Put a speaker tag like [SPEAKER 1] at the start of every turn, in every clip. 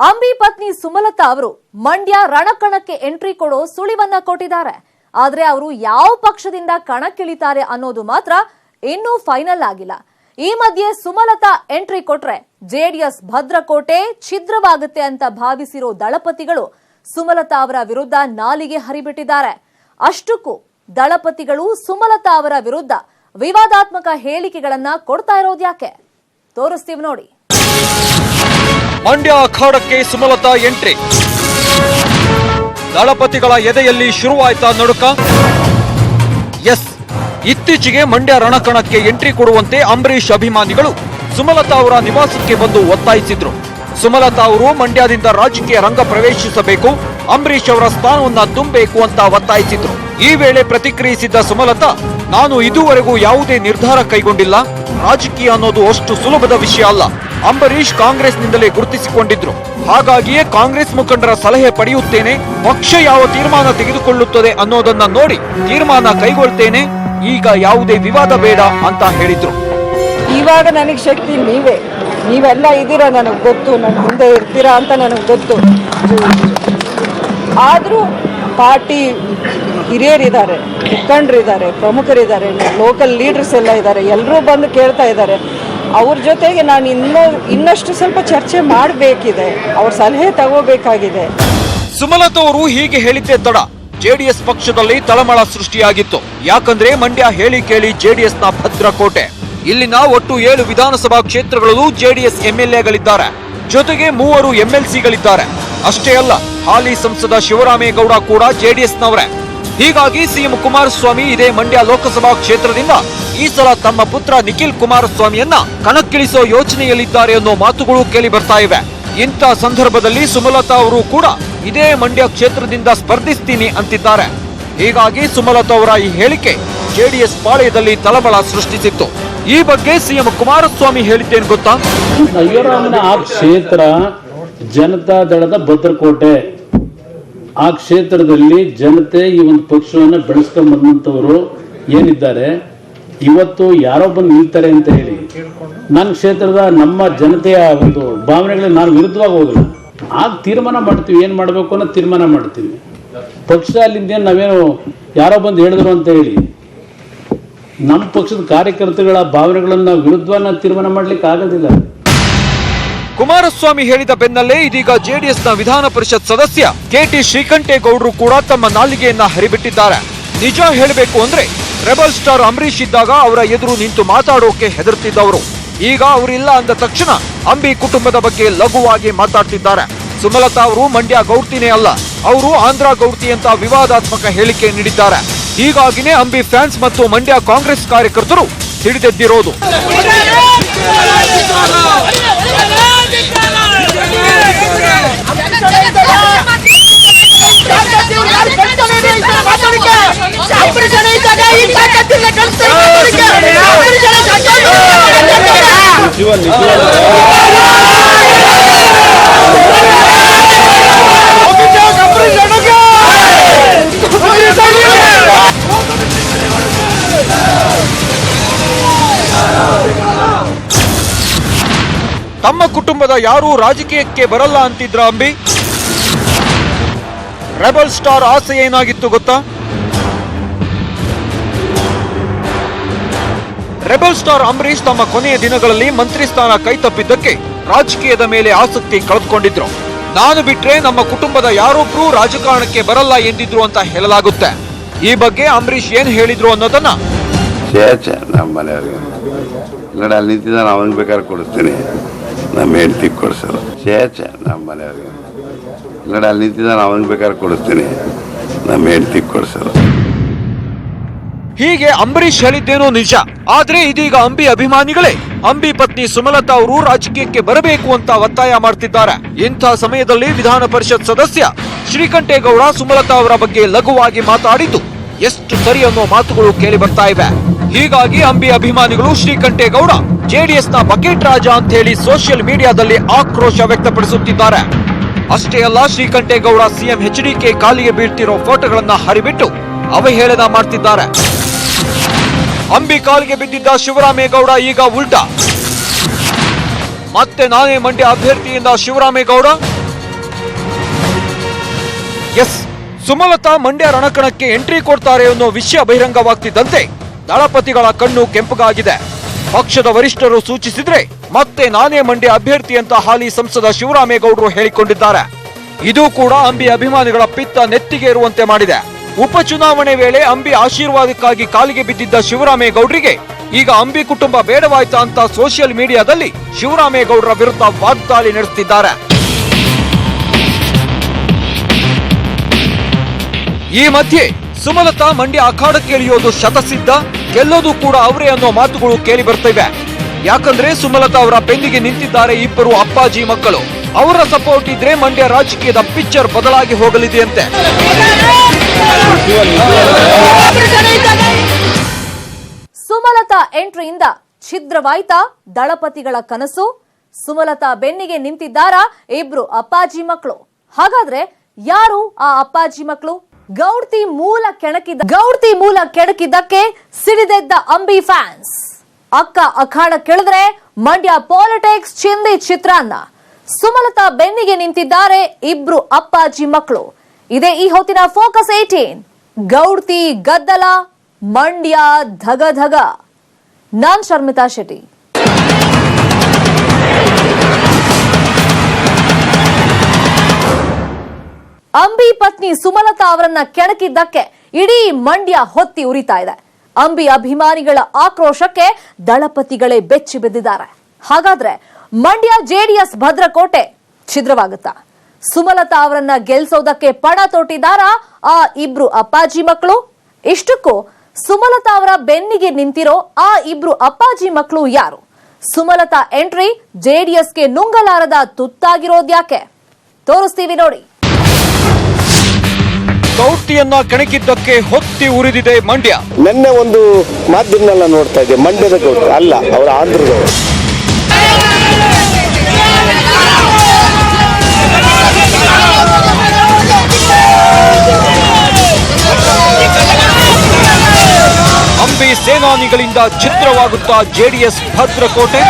[SPEAKER 1] ಅಂಬಿ ಪತ್ನಿ ಸುಮಲತಾ ಅವರು ಮಂಡ್ಯ ರಣಕಣಕ್ಕೆ ಎಂಟ್ರಿ ಕೊಡೋ ಸುಳಿವನ್ನ ಕೊಟ್ಟಿದ್ದಾರೆ. ಆದ್ರೆ ಅವರು ಯಾವ ಪಕ್ಷದಿಂದ ಕಣಕ್ಕಿಳಿತಾರೆ ಅನ್ನೋದು ಮಾತ್ರ ಇನ್ನೂ ಫೈನಲ್ ಆಗಿಲ್ಲ. ಈ ಮಧ್ಯೆ ಸುಮಲತಾ ಎಂಟ್ರಿ ಕೊಟ್ರೆ ಜೆಡಿಎಸ್ ಭದ್ರಕೋಟೆ ಛಿದ್ರವಾಗುತ್ತೆ ಅಂತ ಭಾವಿಸಿರೋ ದಳಪತಿಗಳು ಸುಮಲತಾ ಅವರ ವಿರುದ್ಧ ನಾಲಿಗೆ ಹರಿಬಿಟ್ಟಿದ್ದಾರೆ. ಅಷ್ಟಕ್ಕೂ ದಳಪತಿಗಳು ಸುಮಲತಾ ಅವರ ವಿರುದ್ಧ ವಿವಾದಾತ್ಮಕ ಹೇಳಿಕೆಗಳನ್ನ ಕೊಡ್ತಾ ಇರೋದು ಯಾಕೆ ತೋರಿಸ್ತೀವಿ ನೋಡಿ.
[SPEAKER 2] ಮಂಡ್ಯ ಅಖಾಡಕ್ಕೆ ಸುಮಲತಾ ಎಂಟ್ರಿ. ದಳಪತಿಗಳ ಎದೆಯಲ್ಲಿ ಶುರುವಾಯ್ತಾ ನಡುಕ. ಎಸ್, ಇತ್ತೀಚೆಗೆ ಮಂಡ್ಯ ರಣಕಣಕ್ಕೆ ಎಂಟ್ರಿ ಕೊಡುವಂತೆ ಅಂಬರೀಶ್ ಅಭಿಮಾನಿಗಳು ಸುಮಲತಾ ಅವರ ನಿವಾಸಕ್ಕೆ ಬಂದು ಒತ್ತಾಯಿಸಿದ್ರು. ಸುಮಲತಾ ಅವರು ಮಂಡ್ಯದಿಂದ ರಾಜಕೀಯ ರಂಗ ಪ್ರವೇಶಿಸಬೇಕು, ಅಂಬರೀಶ್ ಅವರ ಸ್ಥಾನವನ್ನ ತುಂಬಬೇಕು ಅಂತ ಒತ್ತಾಯಿಸಿದ್ರು. ಈ ವೇಳೆ ಪ್ರತಿಕ್ರಿಯಿಸಿದ್ದ ಸುಮಲತಾ, ನಾನು ಇದುವರೆಗೂ ಯಾವುದೇ ನಿರ್ಧಾರ ಕೈಗೊಂಡಿಲ್ಲ. ರಾಜಕೀಯ ಅನ್ನೋದು ಅಷ್ಟು ಸುಲಭದ ವಿಷಯ ಅಲ್ಲ. ಅಂಬರೀಶ್ ಕಾಂಗ್ರೆಸ್ನಿಂದಲೇ ಗುರುತಿಸಿಕೊಂಡಿದ್ರು. ಹಾಗಾಗಿಯೇ ಕಾಂಗ್ರೆಸ್ ಮುಖಂಡರ ಸಲಹೆ ಪಡೆಯುತ್ತೇನೆ. ಪಕ್ಷ ಯಾವ ತೀರ್ಮಾನ ತೆಗೆದುಕೊಳ್ಳುತ್ತದೆ ಅನ್ನೋದನ್ನ ನೋಡಿ ತೀರ್ಮಾನ ಕೈಗೊಳ್ತೇನೆ. ಈಗ ಯಾವುದೇ ವಿವಾದ ಬೇಡ ಅಂತ ಹೇಳಿದ್ರು.
[SPEAKER 3] ಇವಾಗ ನನಗೆ ಶಕ್ತಿ ನೀವೆಲ್ಲ ಇದ್ದೀರಾ, ನನಗೆ ಗೊತ್ತು. ನನ್ನ ಮುಂದೆ ಇರ್ತೀರಾ ಅಂತ ನನಗೆ ಗೊತ್ತು. ಆದರೂ ಪಾರ್ಟಿ ಹಿರಿಯರಿದ್ದಾರೆ, ಮುಖಂಡರಿದ್ದಾರೆ, ಪ್ರಮುಖರಿದ್ದಾರೆ, ಲೋಕಲ್ ಲೀಡರ್ಸ್ ಎಲ್ಲ ಇದ್ದಾರೆ. ಎಲ್ಲರೂ ಬಂದು ಕೇಳ್ತಾ ಇದ್ದಾರೆ. ಅವ್ರ ಜೊತೆಗೆ ನಾನು ಇನ್ನಷ್ಟು ಸ್ವಲ್ಪ ಚರ್ಚೆ ಮಾಡಬೇಕಿದೆ, ಅವ್ರ ಸಲಹೆ ತಗೋಬೇಕಾಗಿದೆ.
[SPEAKER 2] ಸುಮಲತಾ ಅವರು ಹೀಗೆ ಹೇಳಿದ್ದೇ ತಡ ಜೆಡಿಎಸ್ ಪಕ್ಷದಲ್ಲಿ ತಳಮಳ ಸೃಷ್ಟಿಯಾಗಿತ್ತು. ಯಾಕಂದ್ರೆ ಮಂಡ್ಯ ಹೇಳಿ ಕೇಳಿ ಜೆಡಿಎಸ್ನ ಭದ್ರಕೋಟೆ. ಇಲ್ಲಿನ ಒಟ್ಟು 7 ವಿಧಾನಸಭಾ ಕ್ಷೇತ್ರಗಳಲ್ಲೂ ಜೆಡಿಎಸ್ ಎಂಎಲ್ಎಗಳಿದ್ದಾರೆ. ಜೊತೆಗೆ 3 ಎಂಎಲ್ಸಿಗಳಿದ್ದಾರೆ. ಅಷ್ಟೇ ಅಲ್ಲ, ಹಾಲಿ ಸಂಸದ ಶಿವರಾಮೇಗೌಡ ಕೂಡ ಜೆಡಿಎಸ್ನವರೇ. ಹೀಗಾಗಿ ಸಿಎಂ ಕುಮಾರಸ್ವಾಮಿ ಇದೇ ಮಂಡ್ಯ ಲೋಕಸಭಾ ಕ್ಷೇತ್ರದಿಂದ ಈ ಸಲ ತಮ್ಮ ಪುತ್ರ ನಿಖಿಲ್ ಕುಮಾರಸ್ವಾಮಿಯನ್ನ ಕಣಕ್ಕಿಳಿಸೋ ಯೋಚನೆಯಲ್ಲಿದ್ದಾರೆ ಅನ್ನೋ ಮಾತುಗಳು ಕೇಳಿ ಬರ್ತಾ ಇವೆ. ಇಂಥ ಸಂದರ್ಭದಲ್ಲಿ ಸುಮಲತಾ ಅವರು ಕೂಡ ಇದೇ ಮಂಡ್ಯ ಕ್ಷೇತ್ರದಿಂದ ಸ್ಪರ್ಧಿಸ್ತೀನಿ ಅಂತಿದ್ದಾರೆ. ಹೀಗಾಗಿ ಸುಮಲತಾ ಅವರ ಈ ಹೇಳಿಕೆ ಜೆಡಿಎಸ್ ಪಾಳೆಯದಲ್ಲಿ ತಳಮಳ ಸೃಷ್ಟಿಸಿತ್ತು. ಈ ಬಗ್ಗೆ ಸಿಎಂ ಕುಮಾರಸ್ವಾಮಿ ಹೇಳಿದ್ದೇನು ಗೊತ್ತಾ?
[SPEAKER 4] ಆ ಕ್ಷೇತ್ರ ಜನತಾ ದಳದ ಭದ್ರಕೋಟೆ. ಆ ಕ್ಷೇತ್ರದಲ್ಲಿ ಜನತೆ ಈ ಒಂದು ಪಕ್ಷವನ್ನು ಬೆಳೆಸ್ಕೊಂಡ್ ಬಂದಂತವರು ಏನಿದ್ದಾರೆ, ಇವತ್ತು ಯಾರೋ ಬಂದು ನಿಲ್ತಾರೆ ಅಂತ ಹೇಳಿ ನನ್ನ ಕ್ಷೇತ್ರದ ನಮ್ಮ ಜನತೆಯ ಒಂದು ಭಾವನೆಗಳಿಗೆ ನಾನು ವಿರುದ್ಧವಾಗಿ ಹೋಗಲ್ಲ. ಆಗ ತೀರ್ಮಾನ ಮಾಡ್ತೀವಿ, ಏನ್ ಮಾಡ್ಬೇಕು ಅನ್ನೋ ತೀರ್ಮಾನ ಮಾಡ್ತೀವಿ. ಪಕ್ಷ ಅಲ್ಲಿಂದ ನಾವೇನು ಯಾರೋ ಬಂದು ಹೇಳಿದ್ರು ಅಂತ ಹೇಳಿ ನಮ್ಮ ಪಕ್ಷದ ಕಾರ್ಯಕರ್ತಗಳ ಭಾವನೆಗಳನ್ನ ವಿರುದ್ಧವಾಗಿ ತೀರ್ಮಾನ ಮಾಡ್ಲಿಕ್ಕೆ ಆಗೋದಿಲ್ಲ.
[SPEAKER 2] ಕುಮಾರಸ್ವಾಮಿ ಹೇಳಿದ ಬೆನ್ನಲ್ಲೇ ಇದೀಗ ಜೆಡಿಎಸ್ನ ವಿಧಾನ ಪರಿಷತ್ ಸದಸ್ಯ ಕೆಟಿ ಶ್ರೀಕಂಠೇಗೌಡರು ಕೂಡ ತಮ್ಮ ನಾಲಿಗೆಯನ್ನ ಹರಿಬಿಟ್ಟಿದ್ದಾರೆ. ನಿಜ ಹೇಳಬೇಕು ಅಂದ್ರೆ ರೆಬಲ್ ಸ್ಟಾರ್ ಅಂಬರೀಶ್ ಇದ್ದಾಗ ಅವರ ಎದುರು ನಿಂತು ಮಾತಾಡೋಕೆ ಹೆದರ್ತಿದ್ದವರು ಈಗ ಅವರಿಲ್ಲ ಅಂದ ತಕ್ಷಣ ಅಂಬಿ ಕುಟುಂಬದ ಬಗ್ಗೆ ಲಘುವಾಗಿ ಮಾತಾಡ್ತಿದ್ದಾರೆ. ಸುಮಲತಾ ಅವರು ಮಂಡ್ಯ ಗೌಡ್ತಿನೇ ಅಲ್ಲ, ಅವರು ಆಂಧ್ರ ಗೌಡ್ತಿ ಅಂತ ವಿವಾದಾತ್ಮಕ ಹೇಳಿಕೆ ನೀಡಿದ್ದಾರೆ. ಹೀಗಾಗಿನೇ ಅಂಬಿ ಫ್ಯಾನ್ಸ್ ಮತ್ತು ಮಂಡ್ಯ ಕಾಂಗ್ರೆಸ್ ಕಾರ್ಯಕರ್ತರು ಹಿಡಿದೆದ್ದಿರೋದು. ತಮ್ಮ ಕುಟುಂಬದ ಯಾರೂ ರಾಜಕೀಯಕ್ಕೆ ಬರಲ್ಲ ಅಂತಿದ್ರ ಅಂಬಿ. ರೆಬಲ್ ಸ್ಟಾರ್ ಆಸೆ ಏನಾಗಿತ್ತು ಗೊತ್ತಾ? ರೆಬಲ್ ಸ್ಟಾರ್ ಅಂಬರೀಶ್ ತಮ್ಮ ಕೊನೆಯ ದಿನಗಳಲ್ಲಿ ಮಂತ್ರಿ ಸ್ಥಾನ ಕೈತಪ್ಪಿದ್ದಕ್ಕೆ ರಾಜಕೀಯದ ಮೇಲೆ ಆಸಕ್ತಿ ಕಳೆದುಕೊಂಡಿದ್ರು. ನಾನು ಬಿಟ್ರೆ ನಮ್ಮ ಕುಟುಂಬದ ಯಾರೊಬ್ರು ರಾಜಕಾರಣಕ್ಕೆ ಬರಲ್ಲ ಎಂದಿದ್ರು ಅಂತ ಹೇಳಲಾಗುತ್ತೆ. ಈ ಬಗ್ಗೆ ಅಂಬರೀಶ್ ಏನ್ ಹೇಳಿದ್ರು ಅನ್ನೋದನ್ನ
[SPEAKER 5] ನಮ್ಮ ಮನೆಯವ್ರಿಗೆ ಅಲ್ಲಿ ನಿಂತಿದ್ದ ಅವನಿಗೆ ಬೇಕಾದ್ರೆ ಕೊಡಿಸ್ತೀನಿ, ನಮ್ಮ ಹೆಂಡತಿ ಕೊಡಿಸಲ್ಲ. ನಮ್ಮ ಮನೆಯವ್ರಿಗೆ ಅಲ್ಲಿ ನಿಂತಿದ್ದ ಅವನಿಗೆ ಬೇಕಾದ್ರೆ ಕೊಡಿಸ್ತೀನಿ, ನಮ್ಮ ಹೆಂಡತಿ ಕೊಡಿಸಲ್ಲ.
[SPEAKER 2] ಹೀಗೆ ಅಂಬರೀಶ್ ಹೇಳಿದ್ದೇನೋ ನಿಜ. ಆದ್ರೆ ಇದೀಗ ಅಂಬಿ ಅಭಿಮಾನಿಗಳೇ ಅಂಬಿ ಪತ್ನಿ ಸುಮಲತಾ ಅವರು ರಾಜಕೀಯಕ್ಕೆ ಬರಬೇಕು ಅಂತ ಒತ್ತಾಯ ಮಾಡ್ತಿದ್ದಾರೆ. ಇಂಥ ಸಮಯದಲ್ಲಿ ವಿಧಾನ ಪರಿಷತ್ ಸದಸ್ಯ ಶ್ರೀಕಂಠೇಗೌಡ ಸುಮಲತಾ ಅವರ ಬಗ್ಗೆ ಲಘುವಾಗಿ ಮಾತಾಡಿದ್ದು ಎಷ್ಟು ಸರಿ ಅನ್ನೋ ಮಾತುಗಳು ಕೇಳಿ ಬರ್ತಾ ಇವೆ. ಹೀಗಾಗಿ ಅಂಬಿ ಅಭಿಮಾನಿಗಳು ಶ್ರೀಕಂಠೇಗೌಡ ಜೆಡಿಎಸ್ನ ಬಕೆಟ್ ರಾಜ ಅಂತ ಹೇಳಿ ಸೋಷಿಯಲ್ ಮೀಡಿಯಾದಲ್ಲಿ ಆಕ್ರೋಶ ವ್ಯಕ್ತಪಡಿಸುತ್ತಿದ್ದಾರೆ. ಅಷ್ಟೇ ಅಲ್ಲ, ಶ್ರೀಕಂಠೇಗೌಡ ಸಿಎಂ ಎಚ್ಡಿಕೆ ಕಾಲಿಗೆ ಬೀಳ್ತಿರೋ ಫೋಟೋಗಳನ್ನ ಹರಿಬಿಟ್ಟು ಅವಹೇಳನ ಮಾಡ್ತಿದ್ದಾರೆ. ಅಂಬಿ ಕಾಲಿಗೆ ಬಿದ್ದಿದ್ದ ಶಿವರಾಮೇಗೌಡ ಈಗ ಉಲ್ಟಾ ಮತ್ತೆ ನಾನೇ ಮಂಡ್ಯ ಅಭ್ಯರ್ಥಿಯಿಂದ ಶಿವರಾಮೇಗೌಡ ಎಸ್, ಸುಮಲತಾ ಮಂಡ್ಯ ರಣಕಣಕ್ಕೆ ಎಂಟ್ರಿ ಕೊಡ್ತಾರೆ ಅನ್ನೋ ವಿಷಯ ಬಹಿರಂಗವಾಗ್ತಿದ್ದಂತೆ ದಳಪತಿಗಳ ಕಣ್ಣು ಕೆಂಪಗಾಗಿದೆ. ಪಕ್ಷದ ವರಿಷ್ಠರು ಸೂಚಿಸಿದ್ರೆ ಮತ್ತೆ ನಾನೇ ಮಂಡ್ಯ ಅಭ್ಯರ್ಥಿ ಅಂತ ಹಾಲಿ ಸಂಸದ ಶಿವರಾಮೇಗೌಡರು ಹೇಳಿಕೊಂಡಿದ್ದಾರೆ. ಇದು ಕೂಡ ಅಂಬಿ ಅಭಿಮಾನಿಗಳ ಪಿತ್ತ ನೆತ್ತಿಗೆ ಇರುವಂತೆ ಮಾಡಿದೆ. ಉಪಚುನಾವಣೆ ವೇಳೆ ಅಂಬಿ ಆಶೀರ್ವಾದಕ್ಕಾಗಿ ಕಾಲಿಗೆ ಬಿದ್ದಿದ್ದ ಶಿವರಾಮೇಗೌಡರಿಗೆ ಈಗ ಅಂಬಿ ಕುಟುಂಬ ಬೇಡವಾಯ್ತಾ ಅಂತ ಸೋಷಿಯಲ್ ಮೀಡಿಯಾದಲ್ಲಿ ಶಿವರಾಮೇಗೌಡರ ವಿರುದ್ಧ ವಾಗ್ದಾಳಿ ನಡೆಸುತ್ತಿದ್ದಾರೆ. ಈ ಮಧ್ಯೆ ಸುಮಲತಾ ಮಂಡ್ಯ ಅಖಾಡಕ್ಕೆ ಇಳಿಯೋದು ಶತಸಿದ್ಧ, ಗೆಲ್ಲೋದು ಕೂಡ ಅವರೇ ಅನ್ನೋ ಮಾತುಗಳು ಕೇಳಿ ಬರ್ತಿವೆ. ಯಾಕಂದ್ರೆ ಸುಮಲತಾ ಅವರ ಬೆನ್ನಿಗೆ ನಿಂತಿದ್ದಾರೆ ಇಬ್ಬರು ಅಪ್ಪಾಜಿ ಮಕ್ಕಳು. ಅವರ ಸಪೋರ್ಟ್ ಇದ್ರೆ ಮಂಡ್ಯ ರಾಜಕೀಯದ ಪಿಕ್ಚರ್ ಬದಲಾಗಿ ಹೋಗಲಿದೆಯಂತೆ.
[SPEAKER 1] ಸುಮಲತಾ ಎಂಟ್ರಿಯಿಂದ ಛಿದ್ರವಾಯ್ತಾ ದಳಪತಿಗಳ ಕನಸು? ಸುಮಲತಾ ಬೆನ್ನಿಗೆ ನಿಂತಿದ್ದಾರಾ ಇಬ್ರು ಅಪ್ಪಾಜಿ ಮಕ್ಕಳು? ಹಾಗಾದ್ರೆ ಯಾರು ಆ ಅಪ್ಪಾಜಿ ಮಕ್ಕಳು? ಗೌಡ್ತಿ ಮೂಲ ಕೆಣಕಿದ್ದಕ್ಕೆ ಸಿಡಿದೆದ್ದ ಅಂಬಿ ಫ್ಯಾನ್ಸ್. ಅಕ್ಕ ಅಖಾಡ ಕೆಳಿದ್ರೆ ಮಂಡ್ಯ ಪಾಲಿಟಿಕ್ಸ್ ಚಿಂದಿ ಚಿತ್ರಾನ್ನ. ಸುಮಲತಾ ಬೆನ್ನಿಗೆ ನಿಂತಿದ್ದಾರೆ ಇಬ್ರು ಅಪ್ಪಾಜಿ ಮಕ್ಕಳು. ಇದೇ ಈ ಹೊತ್ತಿನ ಫೋಕಸ್ 18. ಗೌಡ್ತಿ ಗದ್ದಲ, ಮಂಡ್ಯ ಧಗಧಗ. ನಾನ್ ಶರ್ಮಿತಾ ಶೆಟ್ಟಿ. ಅಂಬಿ ಪತ್ನಿ ಸುಮಲತಾ ಅವರನ್ನ ಕೆಣಕಿದ್ದಕ್ಕೆ ಇಡೀ ಮಂಡ್ಯ ಹೊತ್ತಿ ಉರಿತಾ ಇದೆ. ಅಂಬಿ ಅಭಿಮಾನಿಗಳ ಆಕ್ರೋಶಕ್ಕೆ ದಳಪತಿಗಳೇ ಬೆಚ್ಚಿ ಬಿದ್ದಿದ್ದಾರೆ. ಹಾಗಾದ್ರೆ ಮಂಡ್ಯ ಜೆಡಿಎಸ್ ಭದ್ರಕೋಟೆ ಛಿದ್ರವಾಗುತ್ತಾ? ಸುಮಲತಾ ಅವರನ್ನ ಗೆಲ್ಸೋದಕ್ಕೆ ಪಣ ತೊಟ್ಟಿದ್ದಾರಾ ಆ ಇಬ್ರು ಅಪ್ಪಾಜಿ ಮಕ್ಕಳು? ಇಷ್ಟಕ್ಕೂ ಸುಮಲತಾ ಅವರ ಬೆನ್ನಿಗೆ ನಿಂತಿರೋ ಆ ಇಬ್ರು ಅಪ್ಪಾಜಿ ಮಕ್ಕಳು ಯಾರು? ಸುಮಲತಾ ಎಂಟ್ರಿ ಜೆಡಿಎಸ್ಗೆ ನುಂಗಲಾರದ ತುತ್ತಾಗಿರೋದ್ಯಾಕೆ? ತೋರಿಸ್ತೀವಿ ನೋಡಿ.
[SPEAKER 2] ಗೌಡ್ತಿಯನ್ನ ಕೆಣಕಿದ್ದಕ್ಕೆ ಹೊತ್ತಿ ಉರಿದಿದೆ ಮಂಡ್ಯ.
[SPEAKER 6] ನಿನ್ನೆ ಒಂದು ಮಾಧ್ಯಮನೆಲ್ಲ ನೋಡ್ತಾ ಇದ್ದೆ, ಮಂಡ್ಯದ ಗೌಡ್ತಿ ಅಲ್ಲ, ಅವರ ಆಂಧ್ರದವರು.
[SPEAKER 2] ಅಂಬಿ ಸೇನಾನಿಗಳಿಂದ ಛಿದ್ರವಾಗುತ್ತಾ ಜೆಡಿಎಸ್ ಭದ್ರಕೋಟೆ.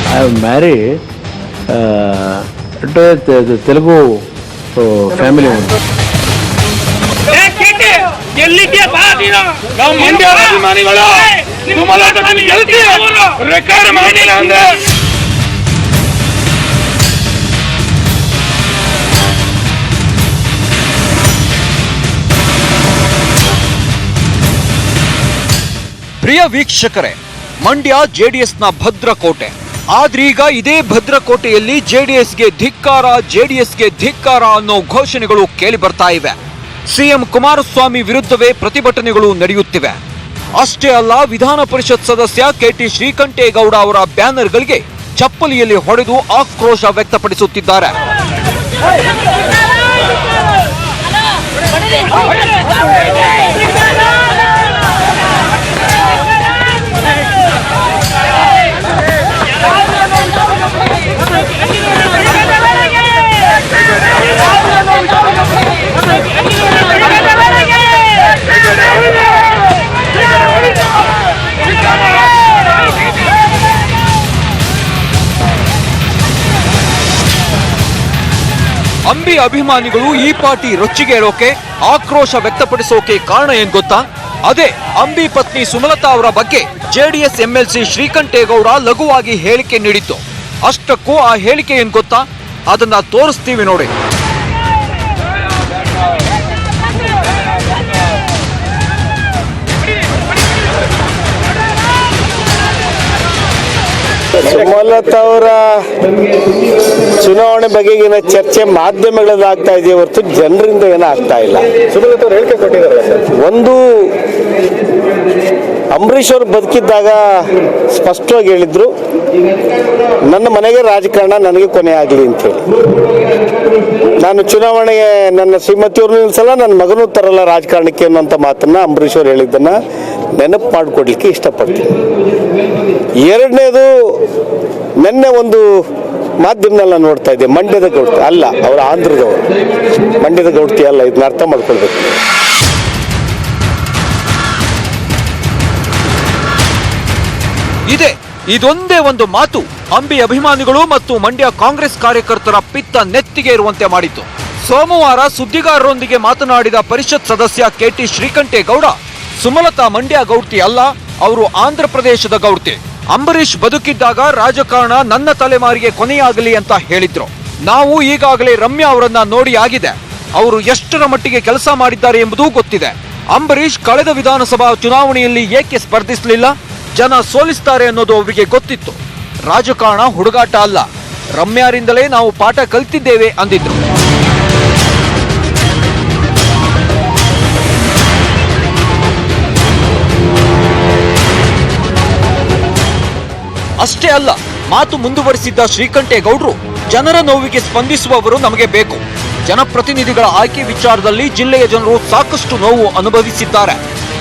[SPEAKER 7] I have married to a Telugu family member.
[SPEAKER 8] ಎಲ್ಲಿಗೆ ಬಾ ನೀನು? ನಾವು ಮಂಡ್ಯ ಅಭಿಮಾನಿಗಳು. ಸುಮಲತಾ ಗೆಲ್ತಿ ರೆಕಾರ್ಡ್ ಮಾಡಿಲ್ಲ ಅಂದ್ರೆ
[SPEAKER 2] ಪ್ರಿಯ ವೀಕ್ಷಕರೇ, ಮಂಡ್ಯ ಜೆಡಿಎಸ್ನ ಭದ್ರಕೋಟೆ. ಆದ್ರೀಗ ಇದೇ ಭದ್ರಕೋಟೆಯಲ್ಲಿ ಜೆಡಿಎಸ್ಗೆ ಧಿಕ್ಕಾರ ಅನ್ನೋ ಘೋಷಣೆಗಳು ಕೇಳಿ ಬರ್ತಾ ಇವೆ. ಸಿಎಂ ಕುಮಾರಸ್ವಾಮಿ ವಿರುದ್ಧವೇ ಪ್ರತಿಭಟನೆಗಳು ನಡೆಯುತ್ತಿವೆ. ಅಷ್ಟೇ ಅಲ್ಲ, ವಿಧಾನ ಪರಿಷತ್ ಸದಸ್ಯ ಕೆಟಿ ಶ್ರೀಕಂಠೇಗೌಡ ಅವರ ಬ್ಯಾನರ್ಗಳಿಗೆ ಚಪ್ಪಲಿಯಲ್ಲಿ ಹೊಡೆದು ಆಕ್ರೋಶ ವ್ಯಕ್ತಪಡಿಸುತ್ತಿದ್ದಾರೆ. ಅಂಬಿ ಅಭಿಮಾನಿಗಳು ಈ ಪಾರ್ಟಿ ರೊಚ್ಚಿಗೇಳೋಕೆ, ಆಕ್ರೋಶ ವ್ಯಕ್ತಪಡಿಸೋಕೆ ಕಾರಣ ಏನ್ ಗೊತ್ತಾ? ಅದೇ ಅಂಬಿ ಪತ್ನಿ ಸುಮಲತಾ ಅವರ ಬಗ್ಗೆ ಜೆಡಿಎಸ್ ಎಂಎಲ್ಸಿ ಶ್ರೀಕಂಠೇಗೌಡ ಲಘುವಾಗಿ ಹೇಳಿಕೆ ನೀಡಿದ್ದು. ಅಷ್ಟಕ್ಕೂ ಆ ಹೇಳಿಕೆ ಏನ್ ಗೊತ್ತಾ? ಅದನ್ನ ತೋರಿಸ್ತೀವಿ ನೋಡಿ.
[SPEAKER 6] ಸುಮಲತಾ ಅವರ ಚುನಾವಣೆ ಬಗೆಗಿನ ಚರ್ಚೆ ಮಾಧ್ಯಮಗಳಲ್ಲಿ ಆಗ್ತಾ ಇದೆಯೇ ಹೊರತು ಜನರಿಂದ ಏನೂ ಆಗ್ತಾ ಇಲ್ಲ. ಸುಮಲತಾ ಅವರು ಹೇಳಿಕೆ ಕೊಟ್ಟಿದ್ದಾರೆ. ಒಂದು ಅಂಬರೀಷ್ ಅವರು ಬದುಕಿದ್ದಾಗ ಸ್ಪಷ್ಟವಾಗಿ ಹೇಳಿದ್ರು, ನನ್ನ ಮನೆಗೆ ರಾಜಕಾರಣ, ನನಗೆ ಕೊನೆ ಆಗಲಿ ಅಂತೇಳಿ. ನಾನು ಚುನಾವಣೆಗೆ ನನ್ನ ಶ್ರೀಮತಿಯವ್ರನ್ನ ನಿಲ್ಸಲ್ಲ, ನನ್ನ ಮಗನೂ ತರಲ್ಲ ರಾಜಕಾರಣಕ್ಕೆ ಅನ್ನೋಂಥ ಮಾತನ್ನ ಅಂಬರೀಷ್ ಅವರು ಹೇಳಿದ್ದನ್ನ ನೆನಪು ಮಾಡಿಕೊಡ್ಲಿಕ್ಕೆ ಇಷ್ಟಪಡ್ತೀನಿ. ಎರಡನೇದು, ನಿನ್ನೆ ಒಂದು ಮಾಧ್ಯಮನೆಲ್ಲ ನೋಡ್ತಾ ಇದ್ದೆ, ಮಂಡ್ಯದ ಗೌಡ್ತಿ ಅಲ್ಲ, ಅವರ ಆಂಧ್ರದವರು. ಮಂಡ್ಯದ ಗೌಡ್ತಿ ಅಲ್ಲ, ಇದನ್ನ ಅರ್ಥ ಮಾಡ್ಕೊಳ್ಬೇಕು.
[SPEAKER 2] ಇದೊಂದೇ ಒಂದು ಮಾತು ಅಂಬಿ ಅಭಿಮಾನಿಗಳು ಮತ್ತು ಮಂಡ್ಯ ಕಾಂಗ್ರೆಸ್ ಕಾರ್ಯಕರ್ತರ ಪಿತ್ತ ನೆತ್ತಿಗೆ ಇರುವಂತೆ ಮಾಡಿತು. ಸೋಮವಾರ ಸುದ್ದಿಗಾರರೊಂದಿಗೆ ಮಾತನಾಡಿದ ಪರಿಷತ್ ಸದಸ್ಯ ಕೆಟಿ ಶ್ರೀಕಂಠೇಗೌಡ, ಸುಮಲತಾ ಮಂಡ್ಯ ಗೌಡ್ತಿ ಅಲ್ಲ, ಅವರು ಆಂಧ್ರ ಪ್ರದೇಶದ ಗೌಡ್ತಿ. ಅಂಬರೀಶ್ ಬದುಕಿದ್ದಾಗ ರಾಜಕಾರಣ ನನ್ನ ತಲೆಮಾರಿಗೆ ಕೊನೆಯಾಗಲಿ ಅಂತ ಹೇಳಿದ್ರು. ನಾವು ಈಗಾಗಲೇ ರಮ್ಯಾ ಅವರನ್ನ ನೋಡಿ ಆಗಿದೆ. ಅವರು ಎಷ್ಟರ ಮಟ್ಟಿಗೆ ಕೆಲಸ ಮಾಡಿದ್ದಾರೆ ಎಂಬುದೂ ಗೊತ್ತಿದೆ. ಅಂಬರೀಶ್ ಕಳೆದ ವಿಧಾನಸಭಾ ಚುನಾವಣೆಯಲ್ಲಿ ಏಕೆ ಸ್ಪರ್ಧಿಸಲಿಲ್ಲ? ಜನ ಸೋಲಿಸ್ತಾರೆ ಅನ್ನೋದು ಅವರಿಗೆ ಗೊತ್ತಿತ್ತು. ರಾಜಕಾರಣ ಹುಡುಗಾಟ ಅಲ್ಲ, ರಮ್ಯಾರಿಂದಲೇ ನಾವು ಪಾಠ ಕಲಿತಿದ್ದೇವೆ ಅಂದಿದ್ರು. ಅಷ್ಟೇ ಅಲ್ಲ, ಮಾತು ಮುಂದುವರಿಸಿದ್ದ ಶ್ರೀಕಂಠೇಗೌಡರು, ಜನರ ನೋವಿಗೆ ಸ್ಪಂದಿಸುವವರು ನಮಗೆ ಬೇಕು. ಜನಪ್ರತಿನಿಧಿಗಳ ಆಯ್ಕೆ ವಿಚಾರದಲ್ಲಿ ಜಿಲ್ಲೆಯ ಜನರು ಸಾಕಷ್ಟು ನೋವು ಅನುಭವಿಸಿದ್ದಾರೆ.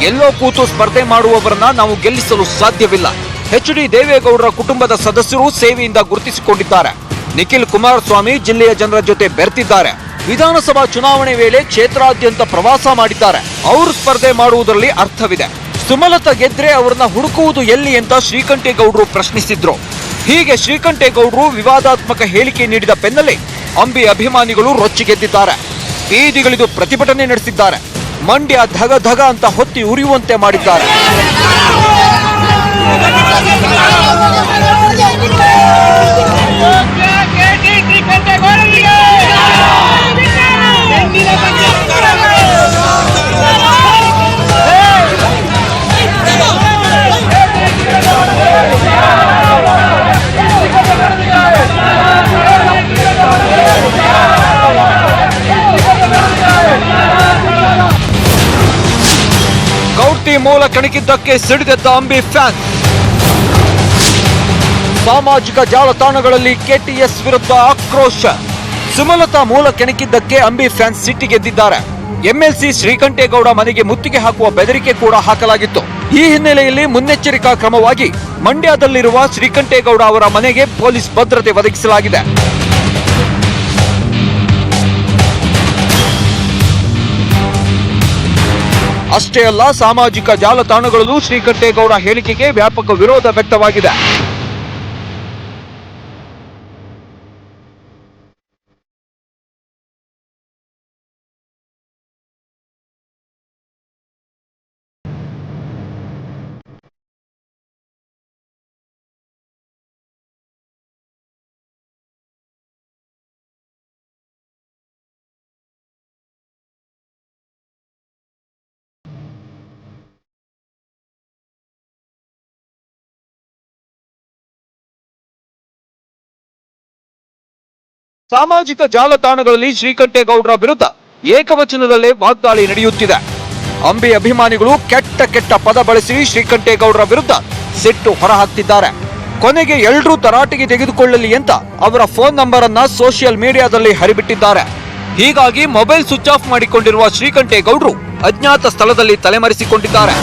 [SPEAKER 2] ಎಲ್ಲೋ ಕೂತು ಸ್ಪರ್ಧೆ ಮಾಡುವವರನ್ನ ನಾವು ಗೆಲ್ಲಿಸಲು ಸಾಧ್ಯವಿಲ್ಲ. ಎಚ್.ಡಿ. ದೇವೇಗೌಡರ ಕುಟುಂಬದ ಸದಸ್ಯರು ಸೇವೆಯಿಂದ ಗುರುತಿಸಿಕೊಂಡಿದ್ದಾರೆ. ನಿಖಿಲ್ ಕುಮಾರಸ್ವಾಮಿ ಜಿಲ್ಲೆಯ ಜನರ ಜೊತೆ ಬೆರೆತಿದ್ದಾರೆ. ವಿಧಾನಸಭಾ ಚುನಾವಣೆ ವೇಳೆ ಕ್ಷೇತ್ರಾದ್ಯಂತ ಪ್ರವಾಸ ಮಾಡಿದ್ದಾರೆ. ಅವರು ಸ್ಪರ್ಧೆ ಮಾಡುವುದರಲ್ಲಿ ಅರ್ಥವಿದೆ. ಸುಮಲತಾ ಗೆದ್ರೆ ಅವರನ್ನ ಹುಡುಕುವುದು ಎಲ್ಲಿ ಅಂತ ಶ್ರೀಕಂಠೇಗೌಡರು ಪ್ರಶ್ನಿಸಿದ್ರು. ಹೀಗೆ ಶ್ರೀಕಂಠೇಗೌಡರು ವಿವಾದಾತ್ಮಕ ಹೇಳಿಕೆ ನೀಡಿದ ಬೆನ್ನಲ್ಲೇ ಅಂಬಿ ಅಭಿಮಾನಿಗಳು ರೊಚ್ಚಿಗೆದ್ದಿದ್ದಾರೆ. ಬೀದಿಗಿಳಿದು ಪ್ರತಿಭಟನೆ ನಡೆಸಿದ್ದಾರೆ. ಮಂಡ್ಯ ಧಗ ಧಗ ಅಂತ ಹೊತ್ತಿ ಉರಿಯುವಂತೆ ಮಾಡಿದ್ದಾರೆ. ಗೌಡ್ತಿ ಮೂಲ ಕೆಣಕಿದ್ದಕ್ಕೆ ಸಿಡಿದೆದ್ದ ಅಂಬಿ ಫ್ಯಾನ್. ಸಾಮಾಜಿಕ ಜಾಲತಾಣಗಳಲ್ಲಿ ಕೆಟಿಎಸ್ ವಿರುದ್ಧ ಆಕ್ರೋಶ. ಸುಮಲತಾ ಮೂಲ ಕೆಣಕಿದ್ದಕ್ಕೆ ಅಂಬಿ ಫ್ಯಾನ್ಸ್ ಸಿಟ್ಟಿಗೆದ್ದಿದ್ದಾರೆ. ಎಂಎಲ್ಸಿ ಶ್ರೀಕಂಠೇಗೌಡ ಮನೆಗೆ ಮುತ್ತಿಗೆ ಹಾಕುವ ಬೆದರಿಕೆ ಕೂಡ ಹಾಕಲಾಗಿತ್ತು. ಈ ಹಿನ್ನೆಲೆಯಲ್ಲಿ ಮುನ್ನೆಚ್ಚರಿಕಾ ಕ್ರಮವಾಗಿ ಮಂಡ್ಯದಲ್ಲಿರುವ ಶ್ರೀಕಂಠೇಗೌಡ ಅವರ ಮನೆಗೆ ಪೊಲೀಸ್ ಭದ್ರತೆ ಒದಗಿಸಲಾಗಿದೆ. ಅಷ್ಟೇ ಅಲ್ಲ, ಸಾಮಾಜಿಕ ಜಾಲತಾಣಗಳಲ್ಲೂ ಶ್ರೀಕಂಠೇಗೌಡ ಹೇಳಿಕೆಗೆ ವ್ಯಾಪಕ ವಿರೋಧ ವ್ಯಕ್ತವಾಗಿದೆ. ಸಾಮಾಜಿಕ ಜಾಲತಾಣಗಳಲ್ಲಿ ಶ್ರೀಕಂಠೇಗೌಡರ ವಿರುದ್ಧ ಏಕವಚನದಲ್ಲೇ ವಾಗ್ದಾಳಿ ನಡೆಯುತ್ತಿದೆ. ಅಂಬಿ ಅಭಿಮಾನಿಗಳು ಕೆಟ್ಟ ಕೆಟ್ಟ ಪದ ಬಳಸಿ ಶ್ರೀಕಂಠೇಗೌಡರ ವಿರುದ್ಧ ಸಿಟ್ಟು ಹೊರಹಾಕ್ತಿದ್ದಾರೆ. ಕೊನೆಗೆ ಎಲ್ಲರೂ ತರಾಟೆಗೆ ತೆಗೆದುಕೊಳ್ಳಲಿ ಅಂತ ಅವರ ಫೋನ್ ನಂಬರ್ ಅನ್ನ ಸೋಷಿಯಲ್ ಮೀಡಿಯಾದಲ್ಲಿ ಹರಿಬಿಟ್ಟಿದ್ದಾರೆ. ಹೀಗಾಗಿ ಮೊಬೈಲ್ ಸ್ವಿಚ್ ಆಫ್ ಮಾಡಿಕೊಂಡಿರುವ ಶ್ರೀಕಂಠೇಗೌಡರು ಅಜ್ಞಾತ ಸ್ಥಳದಲ್ಲಿ ತಲೆಮರೆಸಿಕೊಂಡಿದ್ದಾರೆ.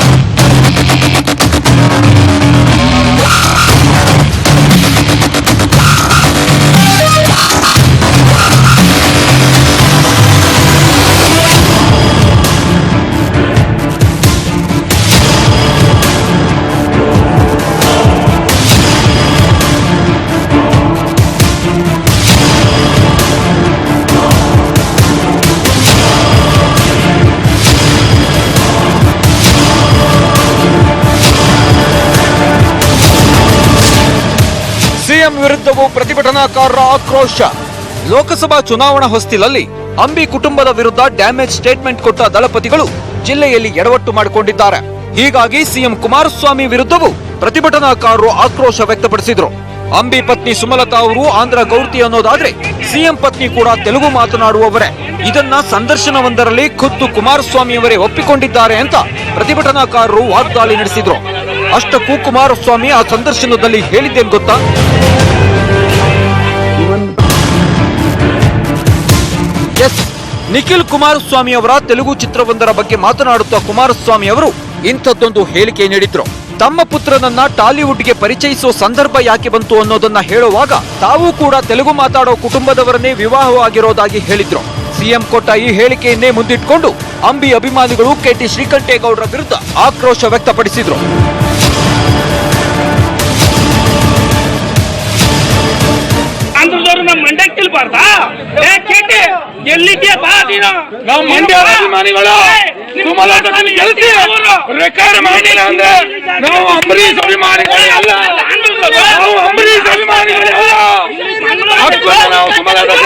[SPEAKER 2] ಸಿಎಂ ವಿರುದ್ಧವೂ ಪ್ರತಿಭಟನಾಕಾರರ ಆಕ್ರೋಶ. ಲೋಕಸಭಾ ಚುನಾವಣಾ ಹೊಸ್ತಿಲಲ್ಲಿ ಅಂಬಿ ಕುಟುಂಬದ ವಿರುದ್ಧ ಡ್ಯಾಮೇಜ್ ಸ್ಟೇಟ್ಮೆಂಟ್ ಕೊಟ್ಟ ದಳಪತಿಗಳು ಜಿಲ್ಲೆಯಲ್ಲಿ ಎಡವಟ್ಟು ಮಾಡಿಕೊಂಡಿದ್ದಾರೆ. ಹೀಗಾಗಿ ಸಿಎಂ ಕುಮಾರಸ್ವಾಮಿ ವಿರುದ್ಧವೂ ಪ್ರತಿಭಟನಾಕಾರರು ಆಕ್ರೋಶ ವ್ಯಕ್ತಪಡಿಸಿದ್ರು. ಅಂಬಿ ಪತ್ನಿ ಸುಮಲತಾ ಅವರು ಆಂಧ್ರ ಗೌಡ್ತಿ ಅನ್ನೋದಾದ್ರೆ ಸಿಎಂ ಪತ್ನಿ ಕೂಡ ತೆಲುಗು ಮಾತನಾಡುವವರೇ. ಇದನ್ನ ಸಂದರ್ಶನವೊಂದರಲ್ಲಿ ಖುದ್ದು ಕುಮಾರಸ್ವಾಮಿ ಅವರೇ ಒಪ್ಪಿಕೊಂಡಿದ್ದಾರೆ ಅಂತ ಪ್ರತಿಭಟನಾಕಾರರು ವಾಗ್ದಾಳಿ ನಡೆಸಿದ್ರು. ಅಷ್ಟಕ್ಕೂ ಕುಮಾರಸ್ವಾಮಿ ಆ ಸಂದರ್ಶನದಲ್ಲಿ ಹೇಳಿದ್ದೇನು ಗೊತ್ತಾ? ಎಸ್, ನಿಖಿಲ್ ಕುಮಾರಸ್ವಾಮಿ ಅವರ ತೆಲುಗು ಚಿತ್ರವೊಂದರ ಬಗ್ಗೆ ಮಾತನಾಡುತ್ತಾ ಕುಮಾರಸ್ವಾಮಿ ಅವರು ಇಂಥದ್ದೊಂದು ಹೇಳಿಕೆ ನೀಡಿದ್ರು. ತಮ್ಮ ಪುತ್ರನನ್ನ ಟಾಲಿವುಡ್ಗೆ ಪರಿಚಯಿಸುವ ಸಂದರ್ಭ ಯಾಕೆ ಬಂತು ಅನ್ನೋದನ್ನ ಹೇಳುವಾಗ ತಾವು ಕೂಡ ತೆಲುಗು ಮಾತಾಡೋ ಕುಟುಂಬದವರನ್ನೇ ವಿವಾಹವಾಗಿರೋದಾಗಿ ಹೇಳಿದ್ರು. ಸಿಎಂ ಕೊಟ್ಟ ಈ ಹೇಳಿಕೆಯನ್ನೇ ಮುಂದಿಟ್ಕೊಂಡು ಅಂಬಿ ಅಭಿಮಾನಿಗಳು ಕೆಟಿ ಶ್ರೀಕಂಠೇಗೌಡರ ವಿರುದ್ಧ ಆಕ್ರೋಶ ವ್ಯಕ್ತಪಡಿಸಿದ್ರು.
[SPEAKER 8] ಎಲ್ಲರೂ ನಮ್ಮ ಮಂಡ್ಯಕ್ಕೆ ತಿಳ್ಬಾರ್ದಾ? ಎಲ್ಲಿದ್ಯಾ ಬಾ ನೀನು? ನಾವು ಮಂಡ್ಯ ಅಭಿಮಾನಿಗಳು ಸುಮಲತಾ ಗೆಲ್ತೀವಿ. ರೆಕಾರ್ಡ್ ಮಾಡಿಲ್ಲ ಅಂದ್ರೆ ನಾವು ಅಂಬರೀಷ್ ಅಭಿಮಾನಿಗಳು ಅಲ್ಲ, ನಾವು ಅಂಬರೀಷ್ ಅಭಿಮಾನಿಗಳು ಅಲ್ಲ. ನಾವು ಸುಮಲತಾ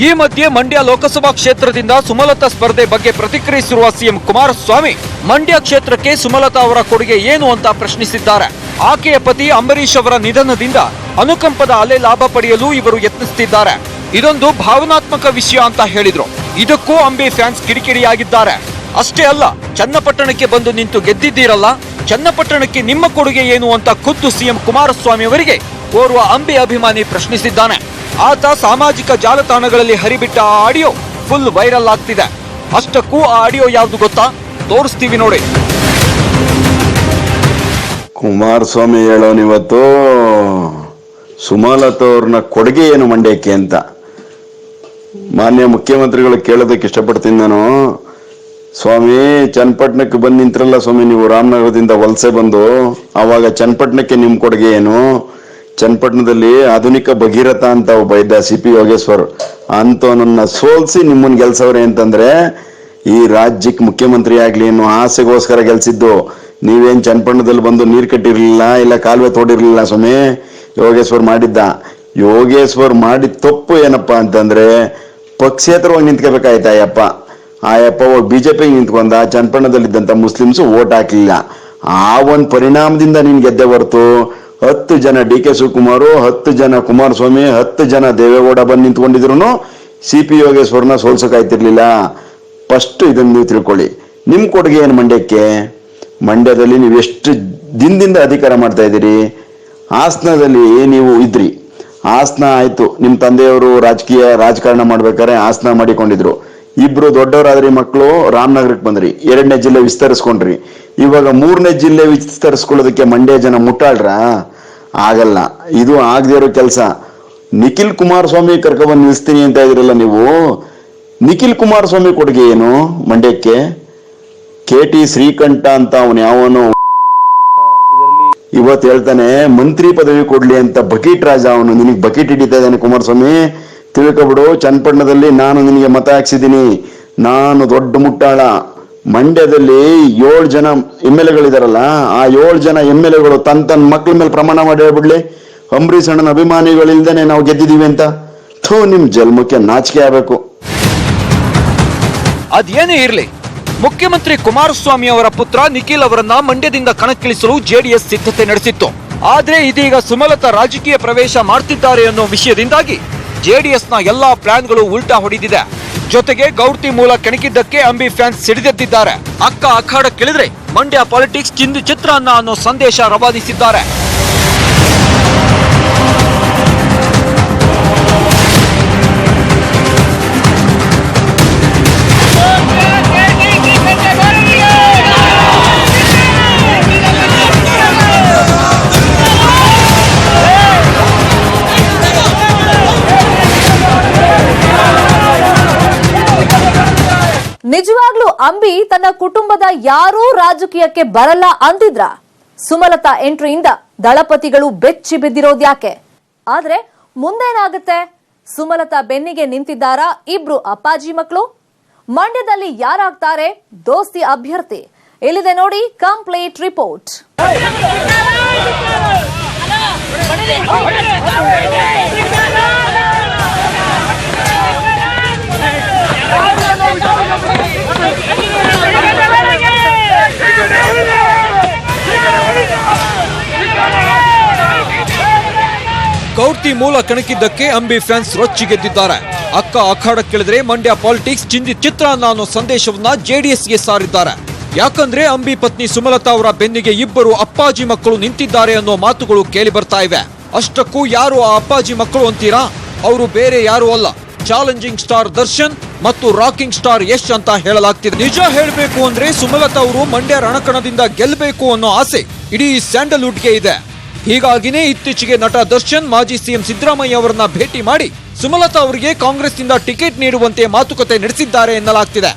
[SPEAKER 2] ಈ ಮಧ್ಯೆ ಮಂಡ್ಯ ಲೋಕಸಭಾ ಕ್ಷೇತ್ರದಿಂದ ಸುಮಲತಾ ಸ್ಪರ್ಧೆ ಬಗ್ಗೆ ಪ್ರತಿಕ್ರಿಯಿಸಿರುವ ಸಿಎಂ ಕುಮಾರಸ್ವಾಮಿ ಮಂಡ್ಯ ಕ್ಷೇತ್ರಕ್ಕೆ ಸುಮಲತಾ ಅವರ ಕೊಡುಗೆ ಏನು ಅಂತ ಪ್ರಶ್ನಿಸಿದ್ದಾರೆ. ಆಕೆಯ ಪತಿ ಅಂಬರೀಷ್ ಅವರ ನಿಧನದಿಂದ ಅನುಕಂಪದ ಅಲೆ ಲಾಭ ಪಡೆಯಲು ಇವರು ಯತ್ನಿಸುತ್ತಿದ್ದಾರೆ. ಇದೊಂದು ಭಾವನಾತ್ಮಕ ವಿಷಯ ಅಂತ ಹೇಳಿದ್ರು. ಇದಕ್ಕೂ ಅಂಬಿ ಫ್ಯಾನ್ಸ್ ಕಿಡಿಕಿಡಿಯಾಗಿದ್ದಾರೆ. ಅಷ್ಟೇ ಅಲ್ಲ, ಚನ್ನಪಟ್ಟಣಕ್ಕೆ ಬಂದು ನಿಂತು ಗೆದ್ದಿದ್ದೀರಲ್ಲ, ಚನ್ನಪಟ್ಟಣಕ್ಕೆ ನಿಮ್ಮ ಕೊಡುಗೆ ಏನು ಅಂತ ಖುದ್ದು ಸಿಎಂ ಕುಮಾರಸ್ವಾಮಿ ಅವರಿಗೆ ಓರ್ವ ಅಂಬಿ ಅಭಿಮಾನಿ ಪ್ರಶ್ನಿಸಿದ್ದಾನೆ. ಆತ ಸಾಮಾಜಿಕ ಜಾಲತಾಣಗಳಲ್ಲಿ ಹರಿಬಿಟ್ಟ ಆ ಆಡಿಯೋ ಫುಲ್ ವೈರಲ್ ಆಗ್ತಿದೆ. ಅಷ್ಟಕ್ಕೂ ಆ ಆಡಿಯೋ ಯಾವ್ದು ಗೊತ್ತಾ? ತೋರಿಸ್ತೀವಿ ನೋಡಿ.
[SPEAKER 9] ಕುಮಾರಸ್ವಾಮಿ ಹೇಳೋನಿವತ್ತು ಸುಮಲತಾ ಅವ್ರನ್ನ ಕೊಡುಗೆ ಏನು ಮಂಡ್ಯಕ್ಕೆ ಅಂತ. ಮಾನ್ಯ ಮುಖ್ಯಮಂತ್ರಿಗಳು ಕೇಳೋದಕ್ಕೆ ಇಷ್ಟಪಡ್ತೀನಿ ನಾನು. ಸ್ವಾಮಿ, ಚನ್ನಪಟ್ಟಣಕ್ಕೆ ಬಂದು ನಿಂತ್ರಲ್ಲ ಸ್ವಾಮಿ, ನೀವು ರಾಮನಗರದಿಂದ ವಲಸೆ ಬಂದು, ಆವಾಗ ಚನ್ನಪಟ್ಟಣಕ್ಕೆ ನಿಮ್ ಕೊಡುಗೆ ಏನು? ಚನ್ನಪಟ್ಟಣದಲ್ಲಿ ಆಧುನಿಕ ಭಗೀರಥ ಅಂತ ಒಬ್ಬ ಇದ್ದ, ಸಿ ಪಿ ಯೋಗೇಶ್ವರ್ ಅಂತವನನ್ನ ಸೋಲ್ಸಿ ನಿಮ್ಮನ್ನ ಗೆಲ್ಸವ್ರೆ ಅಂತಂದ್ರೆ ಈ ರಾಜ್ಯಕ್ಕೆ ಮುಖ್ಯಮಂತ್ರಿ ಆಗ್ಲಿ ಅನ್ನೋ ಆಸೆಗೋಸ್ಕರ ಗೆಲ್ಸಿದ್ದು. ನೀವೇನ್ ಚನ್ನಪಟ್ಟಣದಲ್ಲಿ ಬಂದು ನೀರ್ ಕಟ್ಟಿರ್ಲಿಲ್ಲ, ಇಲ್ಲ ಕಾಲುವೆ ತೋಡಿರ್ಲಿಲ್ಲ ಸ್ವಾಮಿ. ಯೋಗೇಶ್ವರ್ ಮಾಡಿದ್ದ. ಯೋಗೇಶ್ವರ್ ಮಾಡಿದ ತಪ್ಪು ಏನಪ್ಪಾ ಅಂತಂದ್ರೆ ಪಕ್ಷೇತರವಾಗಿ ನಿಂತ್ಕೋಬೇಕಾಯ್ತು ಆ ಯಪ್ಪ ಹೋಗಿ ಬಿಜೆಪಿಗೆ ನಿಂತ್ಕೊಂಡ. ಚನ್ನಪಟ್ಟಣದಲ್ಲಿದ್ದಂತ ಮುಸ್ಲಿಮ್ಸ್ ವೋಟ್ ಹಾಕ್ಲಿಲ್ಲ. ಆ ಒಂದ್ ಪರಿಣಾಮದಿಂದ ನೀನ್ ಗೆದ್ದೆ ಹೊರತು 10 ಜನ ಡಿ ಕೆ ಶಿವಕುಮಾರ್, 10 ಜನ ಕುಮಾರಸ್ವಾಮಿ, 10 ಜನ ದೇವೇಗೌಡ ಬಂದು ನಿಂತ್ಕೊಂಡಿದ್ರು ಸಿ ಪಿ ಯೋಗೇಶ್ವರ್ನ ಸೋಲ್ಸೋಕಾಯ್ತಿರ್ಲಿಲ್ಲ. ಫಸ್ಟ್ ಇದನ್ನ ನೀವು ತಿಳ್ಕೊಳ್ಳಿ. ನಿಮ್ ಕೊಡುಗೆ ಏನು ಮಂಡ್ಯಕ್ಕೆ? ಮಂಡ್ಯದಲ್ಲಿ ನೀವು ಎಷ್ಟು ದಿನದಿಂದ ಅಧಿಕಾರ ಮಾಡ್ತಾ ಇದ್ದೀರಿ? ಹಾಸನದಲ್ಲಿ ನೀವು ಇದ್ರಿ. ಹಾಸನ ಆಯ್ತು, ನಿಮ್ ತಂದೆಯವರು ರಾಜಕಾರಣ ಮಾಡ್ಬೇಕಾದ್ರೆ ಹಾಸನ ಮಾಡಿಕೊಂಡಿದ್ರು. ಇಬ್ರು ದೊಡ್ಡವರಾದ್ರಿ ಮಕ್ಕಳು, ರಾಮನಗರಕ್ಕೆ ಬಂದ್ರಿ, 2ನೇ ಜಿಲ್ಲೆ ವಿಸ್ತರಿಸ್ಕೊಂಡ್ರಿ. ಇವಾಗ 3ನೇ ಜಿಲ್ಲೆ ವಿಸ್ತರಿಸ್ಕೊಳ್ಳೋದಕ್ಕೆ ಮಂಡ್ಯ ಜನ ಮುಟ್ಟಾಳ್ರ? ಆಗಲ್ಲ. ಇದು ಆಗದೇ ಇರೋ ಕೆಲಸ. ನಿಖಿಲ್ ಕುಮಾರಸ್ವಾಮಿ ಕರ್ಕೊಂಡ್ಬಂದು ನಿಲ್ಲಿಸ್ತೀನಿ ಅಂತ ಇದ್ರಲ್ಲ ನೀವು. ನಿಖಿಲ್ ಕುಮಾರಸ್ವಾಮಿ ಕೊಡುಗೆ ಏನು ಮಂಡ್ಯಕ್ಕೆ? KT ಶ್ರೀಕಂಠ ಅಂತ ಅವನು ಯಾವನು ಇವತ್ತು ಹೇಳ್ತಾನೆ ಮಂತ್ರಿ ಪದವಿ ಕೊಡ್ಲಿ ಅಂತ. ಬಕೀಟ್ ರಾಜ ಅವನು. ನಿನಗೆ ಬಕೀಟ್ ಹಿಡಿತಾ ಇದ್ದಾನೆ ಕುಮಾರಸ್ವಾಮಿ, ತಿಳ್ಕೊಬಿಡು. ಚನ್ನಪಟ್ಟಣದಲ್ಲಿ ನಾನು ನಿನಗೆ ಮತ ಹಾಕ್ಸಿದ್ದೀನಿ. ನಾನು ದೊಡ್ಡ ಮುಟ್ಟಾಳ. ಮಂಡ್ಯದಲ್ಲಿ 7 ಜನ MLA-ಗಳಿದಾರಲ್ಲ, ಆ 7 ಜನ MLA-ಗಳು ತನ್ನ ಮಕ್ಳ ಮೇಲೆ ಪ್ರಮಾಣ ಮಾಡಿ ಹೇಳ್ಬಿಡ್ಲಿ, ಅಂಬರೀಷ್ ಅಣ್ಣನ ಅಭಿಮಾನಿಗಳಿಲ್ದೇನೆ ನಾವು ಗೆದ್ದಿದೀವಿ ಅಂತ. ನಿಮ್ ಜನ್ಮಕ್ಕೆ ನಾಚಿಕೆ ಆಗ್ಬೇಕು.
[SPEAKER 2] ಅದೇನೇ ಇರ್ಲಿ, ಮುಖ್ಯಮಂತ್ರಿ ಕುಮಾರಸ್ವಾಮಿ ಅವರ ಪುತ್ರ ನಿಖಿಲ್ ಅವರನ್ನ ಮಂಡ್ಯದಿಂದ ಕಣಕ್ಕಿಳಿಸಲು ಜೆಡಿಎಸ್ ಸಿದ್ಧತೆ ನಡೆಸಿತ್ತು. ಆದ್ರೆ ಇದೀಗ ಸುಮಲತಾ ರಾಜಕೀಯ ಪ್ರವೇಶ ಮಾಡ್ತಿದ್ದಾರೆ ಅನ್ನೋ ವಿಷಯದಿಂದಾಗಿ ಜೆಡಿಎಸ್ನ ಎಲ್ಲಾ ಪ್ಲಾನ್ಗಳು ಉಲ್ಟಾ ಹೊಡೆದಿದೆ. ಜೊತೆಗೆ ಗೌರ್ತಿ ಮೂಲ ಕೆಣಕಿದ್ದಕ್ಕೆ ಅಂಬಿ ಫ್ಯಾನ್ಸ್ ಸಿಡಿದೆದ್ದಿದ್ದಾರೆ. ಅಕ್ಕ ಅಖಾಡಕ್ಕಿಳಿದ್ರೆ ಮಂಡ್ಯ ಪಾಲಿಟಿಕ್ಸ್ ಚಿಂದಿ ಚಿತ್ರಾನ್ನ ಅನ್ನೋ ಸಂದೇಶ ರವಾನಿಸಿದ್ದಾರೆ.
[SPEAKER 1] ನಿಜವಾಗ್ಲೂ ಅಂಬಿ ತನ್ನ ಕುಟುಂಬದ ಯಾರೂ ರಾಜಕೀಯಕ್ಕೆ ಬರಲ್ಲ ಅಂತಿದ್ರ? ಸುಮಲತಾ ಎಂಟ್ರಿಯಿಂದ ದಳಪತಿಗಳು ಬೆಚ್ಚಿ ಬಿದ್ದಿರೋದ್ಯಾಕೆ? ಆದ್ರೆ ಮುಂದೇನಾಗುತ್ತೆ? ಸುಮಲತಾ ಬೆನ್ನಿಗೆ ನಿಂತಿದ್ದಾರಾ ಇಬ್ರು ಅಪ್ಪಾಜಿ ಮಕ್ಕಳು? ಮಂಡ್ಯದಲ್ಲಿ ಯಾರಾಗ್ತಾರೆ ದೋಸ್ತಿ ಅಭ್ಯರ್ಥಿ? ಇಲ್ಲಿದೆ ನೋಡಿ ಕಂಪ್ಲೀಟ್ ರಿಪೋರ್ಟ್.
[SPEAKER 2] ಗೌರ್ತಿ ಮೂಲ ಕಣಕ್ಕಿದ್ದಕ್ಕೆ ಅಂಬಿ ಫ್ಯಾನ್ಸ್ ರೊಚ್ಚಿಗೆದ್ದಿದ್ದಾರೆ. ಅಕ್ಕ ಅಖಾಡಕ್ಕಿಳಿದ್ರೆ ಮಂಡ್ಯ ಪಾಲಿಟಿಕ್ಸ್ ಚಿಂದಿ ಚಿತ್ರಾನ್ನ ಅನ್ನೋ ಸಂದೇಶವನ್ನ ಜೆಡಿಎಸ್ಗೆ ಸಾರಿದ್ದಾರೆ. ಯಾಕಂದ್ರೆ ಅಂಬಿ ಪತ್ನಿ ಸುಮಲತಾ ಅವರ ಬೆನ್ನಿಗೆ ಇಬ್ಬರು ಅಪ್ಪಾಜಿ ಮಕ್ಕಳು ನಿಂತಿದ್ದಾರೆ ಅನ್ನೋ ಮಾತುಗಳು ಕೇಳಿ ಬರ್ತಾ ಇವೆ. ಅಷ್ಟಕ್ಕೂ ಯಾರು ಆ ಅಪ್ಪಾಜಿ ಮಕ್ಕಳು ಅಂತೀರಾ? ಅವರು ಬೇರೆ ಯಾರು ಅಲ್ಲ, ಚಾಲೆಂಜಿಂಗ್ ಸ್ಟಾರ್ ದರ್ಶನ್ ಮತ್ತು ರಾಕಿಂಗ್ ಸ್ಟಾರ್ ಯಶ್ ಅಂತ ಹೇಳಲಾಗ್ತಿದೆ. ನಿಜ ಹೇಳಬೇಕು ಅಂದ್ರೆ ಸುಮಲತಾ ಅವರು ಮಂಡ್ಯ ರಣಕಣದಿಂದ ಗೆಲ್ಲಬೇಕು ಅನ್ನೋ ಆಸೆ ಇಡೀ ಸ್ಯಾಂಡಲ್ವುಡ್ಗೆ ಇದೆ. ಹೀಗಾಗಿನೇ ಇತ್ತೀಚೆಗೆ ನಟ ದರ್ಶನ್ ಮಾಜಿ ಸಿಎಂ ಸಿದ್ದರಾಮಯ್ಯ ಅವರನ್ನ ಭೇಟಿ ಮಾಡಿ ಸುಮಲತಾ ಅವರಿಗೆ ಕಾಂಗ್ರೆಸ್ನಿಂದ ಟಿಕೆಟ್ ನೀಡುವಂತೆ ಮಾತುಕತೆ ನಡೆಸಿದ್ದಾರೆ ಎನ್ನಲಾಗ್ತಿದೆ.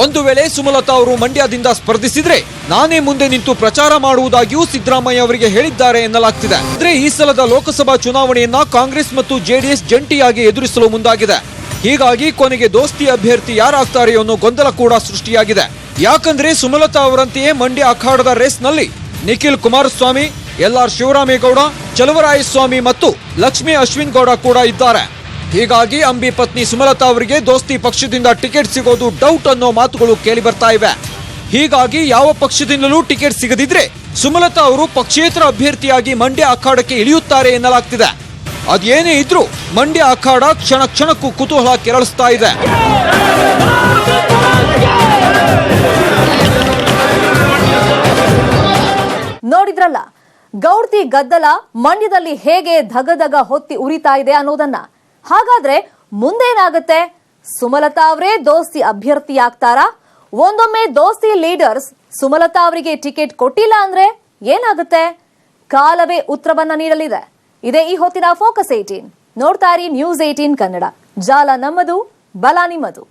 [SPEAKER 2] ಒಂದು ವೇಳೆ ಸುಮಲತಾ ಅವರು ಮಂಡ್ಯದಿಂದ ಸ್ಪರ್ಧಿಸಿದ್ರೆ ನಾನೇ ಮುಂದೆ ನಿಂತು ಪ್ರಚಾರ ಮಾಡುವುದಾಗಿಯೂ ಸಿದ್ದರಾಮಯ್ಯ ಅವರಿಗೆ ಹೇಳಿದ್ದಾರೆ ಎನ್ನಲಾಗ್ತಿದೆ. ಆದ್ರೆ ಈ ಸಲದ ಲೋಕಸಭಾ ಚುನಾವಣೆಯನ್ನ ಕಾಂಗ್ರೆಸ್ ಮತ್ತು ಜೆಡಿಎಸ್ ಜಂಟಿಯಾಗಿ ಎದುರಿಸಲು ಮುಂದಾಗಿದೆ. ಹೀಗಾಗಿ ಕೊನೆಗೆ ದೋಸ್ತಿ ಅಭ್ಯರ್ಥಿ ಯಾರಾಗ್ತಾರೆ ಅನ್ನೋ ಗೊಂದಲ ಕೂಡ ಸೃಷ್ಟಿಯಾಗಿದೆ. ಯಾಕಂದ್ರೆ ಸುಮಲತಾ ಅವರಂತೆಯೇ ಮಂಡ್ಯ ಅಖಾಡದ ರೇಸ್ನಲ್ಲಿ ನಿಖಿಲ್ ಕುಮಾರಸ್ವಾಮಿ, ಎಲ್.ಆರ್. ಶಿವರಾಮೇಗೌಡ, ಚಲುವರಾಯಸ್ವಾಮಿ ಮತ್ತು ಲಕ್ಷ್ಮೀ ಅಶ್ವಿನ್ ಗೌಡ ಕೂಡ ಇದ್ದಾರೆ. ಹೀಗಾಗಿ ಅಂಬಿ ಪತ್ನಿ ಸುಮಲತಾ ಅವರಿಗೆ ದೋಸ್ತಿ ಪಕ್ಷದಿಂದ ಟಿಕೆಟ್ ಸಿಗೋದು ಡೌಟ್ ಅನ್ನೋ ಮಾತುಗಳು ಕೇಳಿ ಬರ್ತಾ ಇವೆ. ಹೀಗಾಗಿ ಯಾವ ಪಕ್ಷದಿಂದಲೂ ಟಿಕೆಟ್ ಸಿಗದಿದ್ರೆ ಸುಮಲತಾ ಅವರು ಪಕ್ಷೇತರ ಅಭ್ಯರ್ಥಿಯಾಗಿ ಮಂಡ್ಯ ಅಖಾಡಕ್ಕೆ ಇಳಿಯುತ್ತಾರೆ ಎನ್ನಲಾಗ್ತಿದೆ. ಅದೇನೇ ಇದ್ರೂ ಮಂಡ್ಯ ಅಖಾಡ ಕ್ಷಣ ಕ್ಷಣಕ್ಕೂ ಕುತೂಹಲ ಕೆರಳಿಸ್ತಾ ಇದೆ.
[SPEAKER 1] ನೋಡಿದ್ರಲ್ಲ, ಗೌಡ್ತಿ ಗದ್ದಲ ಮಂಡ್ಯದಲ್ಲಿ ಹೇಗೆ ಧಗಧಗ ಹೊತ್ತಿ ಉರಿತಾ ಇದೆ ಅನ್ನೋದನ್ನ. ಹಾಗಾದ್ರೆ ಮುಂದೇನಾಗುತ್ತೆ? ಸುಮಲತಾ ಅವರೇ ದೋಸ್ತಿ ಅಭ್ಯರ್ಥಿ ಆಗ್ತಾರಾ? ಒಂದೊಮ್ಮೆ ದೋಸ್ತಿ ಲೀಡರ್ಸ್ ಸುಮಲತಾ ಅವರಿಗೆ ಟಿಕೆಟ್ ಕೊಟ್ಟಿಲ್ಲ ಅಂದ್ರೆ ಏನಾಗುತ್ತೆ? ಕಾಲವೇ ಉತ್ತರವನ್ನ ನೀಡಲಿದೆ. ಇದೇ ಈ ಹೊತ್ತಿನ ಫೋಕಸ್ 18. ನೋಡ್ತಾ ಇರಿ ನ್ಯೂಸ್ 18 ಕನ್ನಡ. ಜಾಲ ನಮ್ಮದು, ಬಲ ನಿಮ್ಮದು.